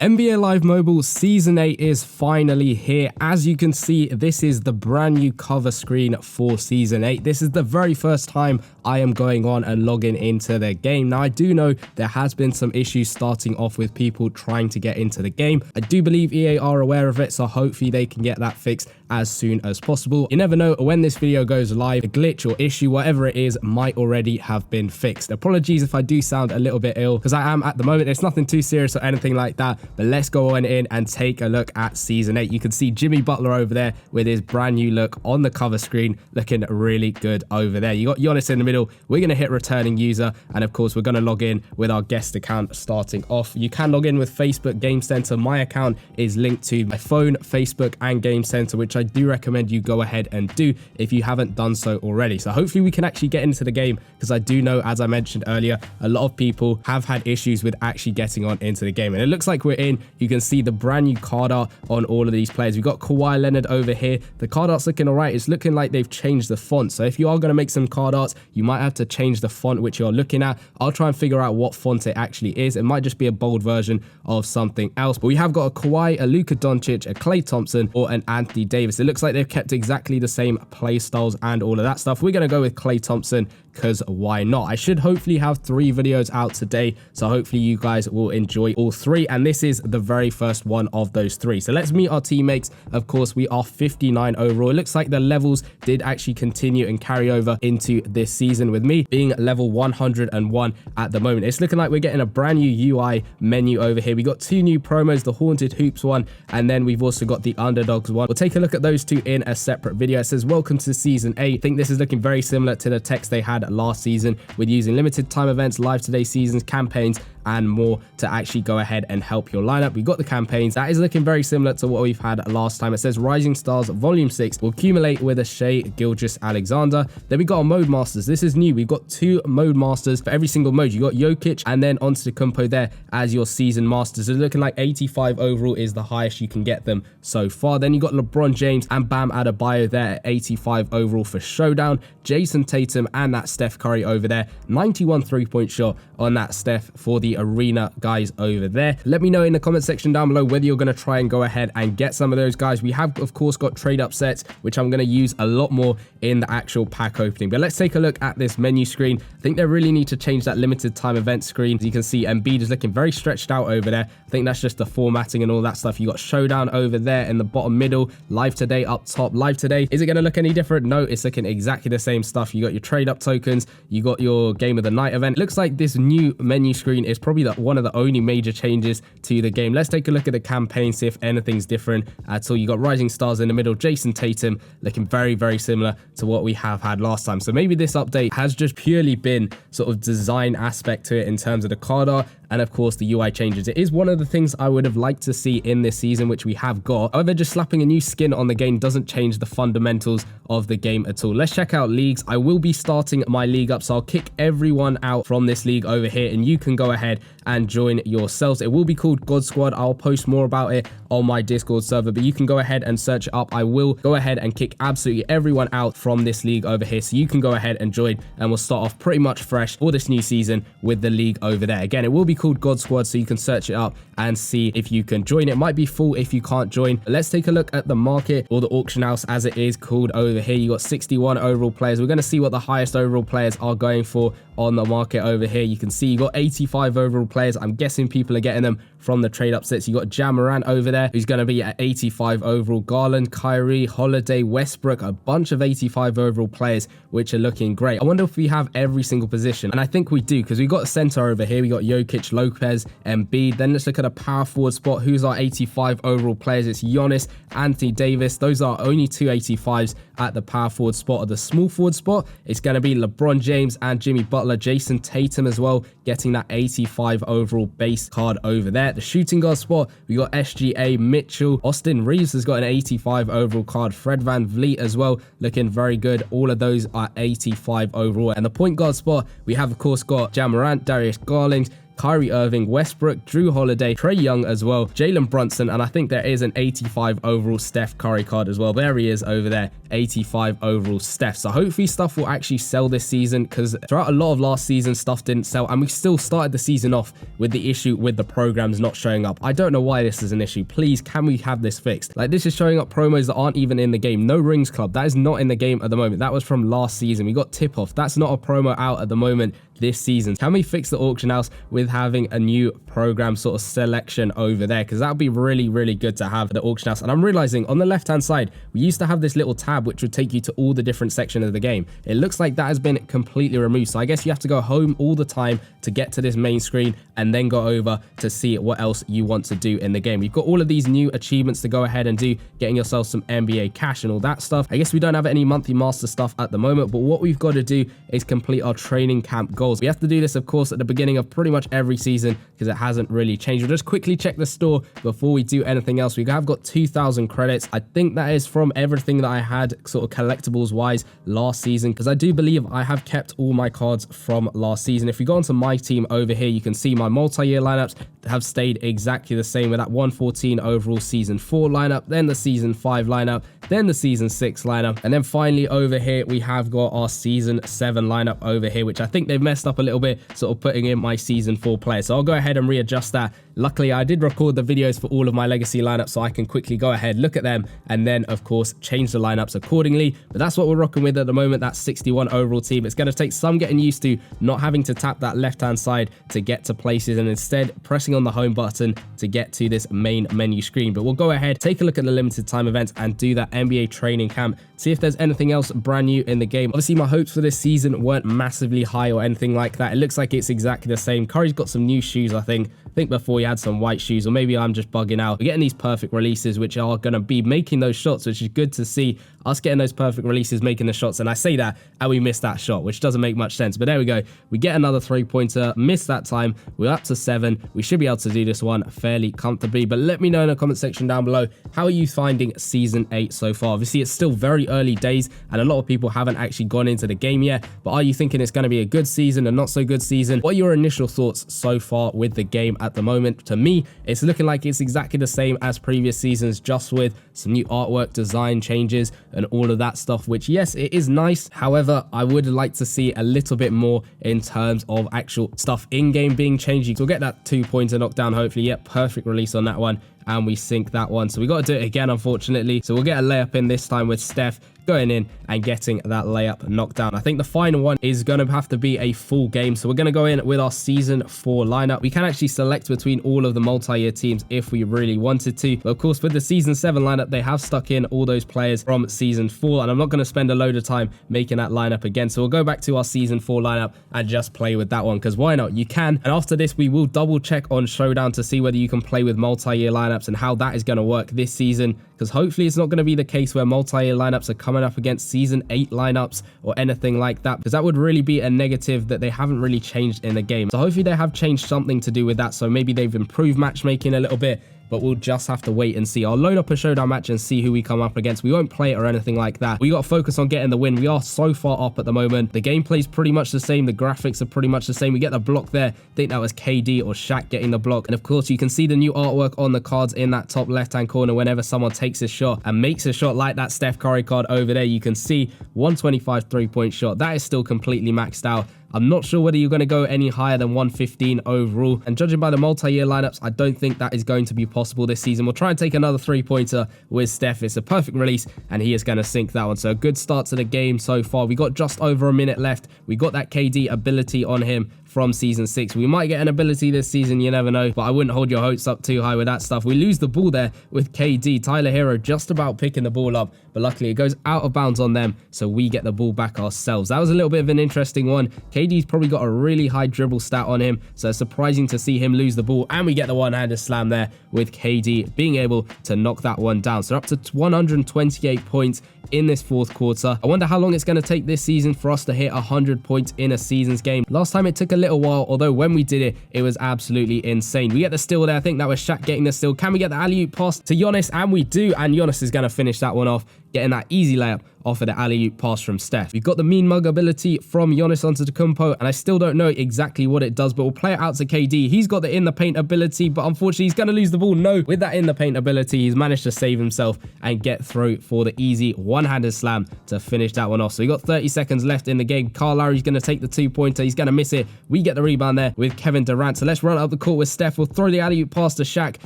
NBA Live Mobile Season 8 is finally here. As you can see, this is the brand new cover screen for Season 8. This is the very first time I am going on and logging into the game. Now, I do know there has been some issues starting off with people trying to get into the game. I do believe EA are aware of it, so hopefully they can get that fixed as soon as possible. You never know, when this video goes live, a glitch or issue, whatever it is, might already have been fixed. Apologies if I do sound a little bit ill, because I am at the moment. It's nothing too serious or anything like that. But let's go on in and take a look at Season 8. You can see Jimmy Butler over there with his brand new look on the cover screen, looking really good over there. You got Giannis in the middle. We're going to hit returning user, and of course, we're going to log in with our guest account starting off. You can log in with Facebook Game Center. My account is linked to my phone, Facebook, and Game Center, which I do recommend you go ahead and do if you haven't done so already. So hopefully we can actually get into the game, because I do know, as I mentioned earlier, a lot of people have had issues with actually getting on into the game, and it looks like we're in. You can see the brand new card art on all of these players. We've got Kawhi Leonard over here. The card art's looking all right. It's looking like they've changed the font. So if you are going to make some card arts, you might have to change the font which you're looking at. I'll try and figure out what font it actually is. It might just be a bold version of something else. But we have got a Kawhi, a Luka Doncic, a Klay Thompson, or an Anthony Davis. It looks like they've kept exactly the same play styles and all of that stuff. We're going to go with Klay Thompson, because why not? I should hopefully have 3 videos out today, so hopefully you guys will enjoy all 3, and this is the very first one of those 3. So let's meet our teammates. Of course, we are 59 overall. It looks like the levels did actually continue and carry over into this season, with me being level 101 at the moment. It's looking like we're getting a brand new UI menu over here. We got 2 new promos, the Haunted Hoops one, and then we've also got the Underdogs one. We'll take a look at those 2 in a separate video. It says welcome to Season 8. I think this is looking very similar to the text they had last season, with using limited time events, live today seasons, campaigns, and more to actually go ahead and help your lineup. We've got the campaigns. That is looking very similar to what we've had last time. It says Rising Stars Volume 6 will accumulate with a Shea Gilgeous-Alexander. Then we got our Mode Masters. This is new. We've got 2 Mode Masters for every single mode. You got Jokic and then Antetokounmpo there as your Season Masters. So looking like 85 overall is the highest you can get them so far. Then you got LeBron James and Bam Adebayo there at 85 overall for Showdown. Jason Tatum and that Steph Curry over there. 91 3-point shot on that Steph for the arena guys over there. Let me know in the comment section down below whether you're going to try and go ahead and get some of those guys. We have, of course, got trade up sets, which I'm going to use a lot more in the actual pack opening. But let's take a look at this menu screen. I think they really need to change that limited time event screen. As you can see, Embiid is looking very stretched out over there. I think that's just the formatting and all that stuff. You got Showdown over there in the bottom middle, Live Today up top. Live Today, is it going to look any different? No, it's looking exactly the same stuff. You got your trade up tokens, you got your Game of the Night event. Looks like this new menu screen is probably one of the only major changes to the game. Let's take a look at the campaign, see if anything's different at all. You got Rising Stars in the middle, Jason Tatum looking very, very similar to what we have had last time. So maybe this update has just purely been sort of design aspect to it in terms of the card art, and of course the UI changes. It is one of the things I would have liked to see in this season, which we have got. However, just slapping a new skin on the game doesn't change the fundamentals of the game at all. Let's check out leagues. I will be starting my league up, so I'll kick everyone out from this league over here, and you can go ahead and join yourselves. It will be called God Squad. I'll post more about it on my Discord server, but you can go ahead and search it up. I will go ahead and kick absolutely everyone out from this league over here, so you can go ahead and join, and we'll start off pretty much fresh for this new season with the league over there. Again, it will be called God Squad, so you can search it up and see if you can join. It might be full if you can't join. But let's take a look at the market, or the auction house as it is called over here. You got 61 overall players. We're going to see what the highest overall players are going for on the market over here. You can see you got 85 overall players. I'm guessing people are getting them from the trade up sets. You got Ja Morant over there, who's going to be at 85 overall. Garland, Kyrie, Holiday, Westbrook, a bunch of 85 overall players, which are looking great. I wonder if we have every single position, and I think we do, because we've got a center over here. We got Jokic, Lopez, Embiid. Then let's look at a power forward spot. Who's our 85 overall players? It's Giannis, Anthony Davis. Those are only 2 85s at the power forward spot. At the small forward spot, it's going to be LeBron James and Jimmy Butler. Jason Tatum as well, getting that 85 overall base card over there. The shooting guard spot, we got SGA, Mitchell, Austin Reeves has got an 85 overall card. Fred VanVleet as well, looking very good. All of those are 85 overall. And the point guard spot, we have of course got Ja Morant, Darius Garland, Kyrie Irving, Westbrook, Drew Holiday, Trae Young as well, Jalen Brunson, and I think there is an 85 overall Steph Curry card as well. There he is over there, 85 overall Steph. So hopefully stuff will actually sell this season, because throughout a lot of last season, stuff didn't sell, and we still started the season off with the issue with the programs not showing up. I don't know why this is an issue. Please, can we have this fixed? Like, this is showing up promos that aren't even in the game. No Rings Club, that is not in the game at the moment. That was from last season. We got Tip Off, that's not a promo out at the moment this season. Can we fix the auction house with having a new program sort of selection over there? Because that would be really, really good to have the auction house. And I'm realizing on the left hand side, we used to have this little tab which would take you to all the different sections of the game. It looks like that has been completely removed, so I guess you have to go home all the time to get to this main screen and then go over to see what else you want to do in the game. We've got all of these new achievements to go ahead and do, getting yourself some NBA cash and all that stuff. I guess we don't have any monthly master stuff at the moment, but what we've got to do is complete our training camp goals. We have to do this, of course, at the beginning of pretty much every season, because it hasn't really changed. We'll just quickly check the store before we do anything else. We have got 2,000 credits. I think that is from everything that I had sort of collectibles wise last season, because I do believe I have kept all my cards from last season. If we go onto my team over here, you can see my multi-year lineups have stayed exactly the same, with that 114 overall season 4 lineup, then the season 5 lineup, then the season 6 lineup, and then finally over here we have got our season 7 lineup over here, which I think they've messed up a little bit, sort of putting in my season 4 players. So I'll go ahead and readjust that. Luckily, I did record the videos for all of my legacy lineups, so I can quickly go ahead, look at them, and then of course change the lineups accordingly. But that's what we're rocking with at the moment, that 61 overall team. It's going to take some getting used to not having to tap that left hand side to get to places, and instead pressing on the home button to get to this main menu screen. But we'll go ahead, take a look at the limited time events and do that NBA training camp, see if there's anything else brand new in the game. Obviously my hopes for this season weren't massively high or anything like that. It looks like it's exactly the same. Curry's got some new shoes, I think before he had some white shoes, or maybe I'm just bugging out. We're getting these perfect releases which are going to be making those shots, which is good to see us getting those perfect releases, making the shots. And I say that and we missed that shot, which doesn't make much sense, but there we go. We get another 3-pointer, missed that time. We're up to 7. We should be able to do this one fairly comfortably. But let me know in the comment section down below, how are you finding season 8 so far? Obviously it's still very early days and a lot of people haven't actually gone into the game yet, but are you thinking it's going to be a good season, a not so good season? What are your initial thoughts so far with the game at the moment? To me, it's looking like it's exactly the same as previous seasons, just with some new artwork, design changes and all of that stuff, which yes, it is nice. However, I would like to see a little bit more in terms of actual stuff in game being changed. You'll get that 2-pointer knockdown hopefully. Yep, perfect release on that one, and we sink that one. So we got to do it again, unfortunately. So we'll get a layup in this time with Steph going in and getting that layup knocked down. I think the final one is going to have to be a full game. So we're going to go in with our season 4 lineup. We can actually select between all of the multi-year teams if we really wanted to. But of course, with the season 7 lineup, they have stuck in all those players from season 4. And I'm not going to spend a load of time making that lineup again. So we'll go back to our season 4 lineup and just play with that one, because why not? You can. And after this, we will double check on Showdown to see whether you can play with multi-year lineups and how that is going to work this season, because hopefully it's not going to be the case where multi-year lineups are coming up against season 8 lineups or anything like that, because that would really be a negative that they haven't really changed in the game. So hopefully they have changed something to do with that. So maybe they've improved matchmaking a little bit, but we'll just have to wait and see. I'll load up a Showdown match and see who we come up against. We won't play it or anything like that. We got to focus on getting the win. We are so far up at the moment. The gameplay's pretty much the same. The graphics are pretty much the same. We get the block there. I think that was KD or Shaq getting the block. And of course, you can see the new artwork on the cards in that top left-hand corner whenever someone takes a shot and makes a shot like that Steph Curry card over there. You can see 125 3-point shot. That is still completely maxed out. I'm not sure whether you're going to go any higher than 115 overall. And judging by the multi-year lineups, I don't think that is going to be possible this season. We'll try and take another 3-pointer with Steph. It's a perfect release and he is going to sink that one. So a good start to the game so far. We got just over a minute left. We got that KD ability on him from season 6. We might get an ability this season, you never know, but I wouldn't hold your hopes up too high with that stuff. We lose the ball there with KD. Tyler Hero just about picking the ball up, but luckily it goes out of bounds on them, so we get the ball back ourselves. That was a little bit of an interesting one. KD's probably got a really high dribble stat on him, so it's surprising to see him lose the ball, and we get the one-handed slam there with KD being able to knock that one down. So up to 128 points in this 4th quarter. I wonder how long it's going to take this season for us to hit 100 points in a season's game. Last time it took a little while, although when we did it was absolutely insane. We get the steal there. I think that was Shaq getting the steal. Can we get the alley-oop pass to Giannis? And we do, and Giannis is going to finish that one off, getting that easy layup off of the alley-oop pass from Steph. We've got the mean mug ability from Giannis Antetokounmpo, and I still don't know exactly what it does, but we'll play it out to KD. He's got the in the paint ability, but unfortunately he's going to lose the ball. No, with that in the paint ability, he's managed to save himself and get through for the easy one-handed slam to finish that one off. So we got 30 seconds left in the game. Kyle Lowry's going to take the two-pointer. He's going to miss it. We get the rebound there with Kevin Durant. So let's run up the court with Steph. We'll throw the alley-oop pass to Shaq.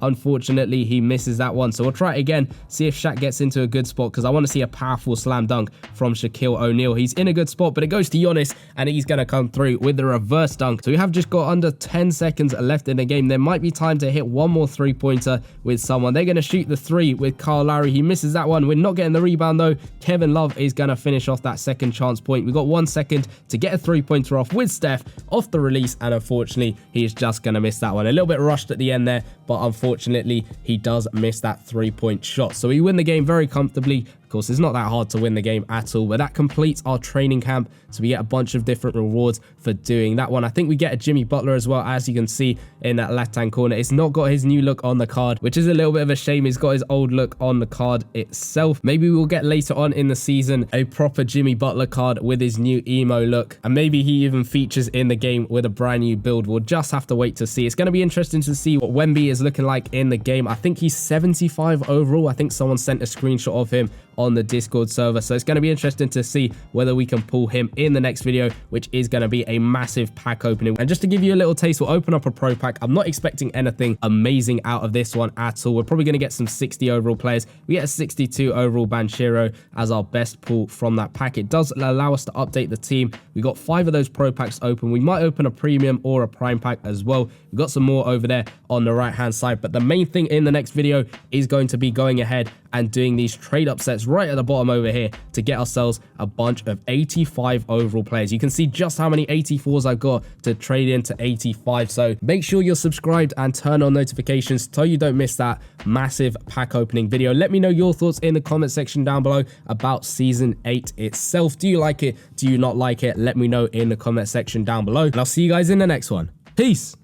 Unfortunately, he misses that one. So we'll try it again, see if Shaq gets into a good spot, because I want to see a powerful slam dunk from Shaquille O'Neal. He's in a good spot, but it goes to Giannis, and he's going to come through with the reverse dunk. So we have just got under 10 seconds left in the game. There might be time to hit one more three-pointer with someone. They're going to shoot the three with Kyle Lowry. He misses that one. We're not getting the rebound, though. Kevin Love is going to finish off that second chance point. We've got 1 second to get a three-pointer off with Steph off the release, and unfortunately, he's just going to miss that one. A little bit rushed at the end there, but unfortunately, he does miss that three-point shot. So we win the game very comfortably. Of course, it's not that hard to win the game at all, but that completes our training camp. So we get a bunch of different rewards for doing that one. I think we get a Jimmy Butler as well, as you can see in that left-hand corner. It's not got his new look on the card, which is a little bit of a shame. He's got his old look on the card itself. Maybe we'll get later on in the season a proper Jimmy Butler card with his new emo look. And maybe he even features in the game with a brand new build. We'll just have to wait to see. It's going to be interesting to see what Wemby is looking like in the game. I think he's 75 overall. I think someone sent a screenshot of him on the Discord server, so it's going to be interesting to see whether we can pull him in the next video, which is going to be a massive pack opening. And just to give you a little taste, we'll open up a pro pack. I'm not expecting anything amazing out of this one at all. We're probably going to get some 60 overall players. We get a 62 overall Banchero as our best pull from that pack. It does allow us to update the team. We got 5 of those pro packs open. We might open a premium or a prime pack as well. We've got some more over there on the right hand side, but the main thing in the next video is going to be going ahead and doing these trade upsets right at the bottom over here to get ourselves a bunch of 85 overall players. You can see just how many 84s I've got to trade into 85. So make sure you're subscribed and turn on notifications so you don't miss that massive pack opening video. Let me know your thoughts in the comment section down below about Season 8 itself. Do you like it? Do you not like it? Let me know in the comment section down below. And I'll see you guys in the next one. Peace.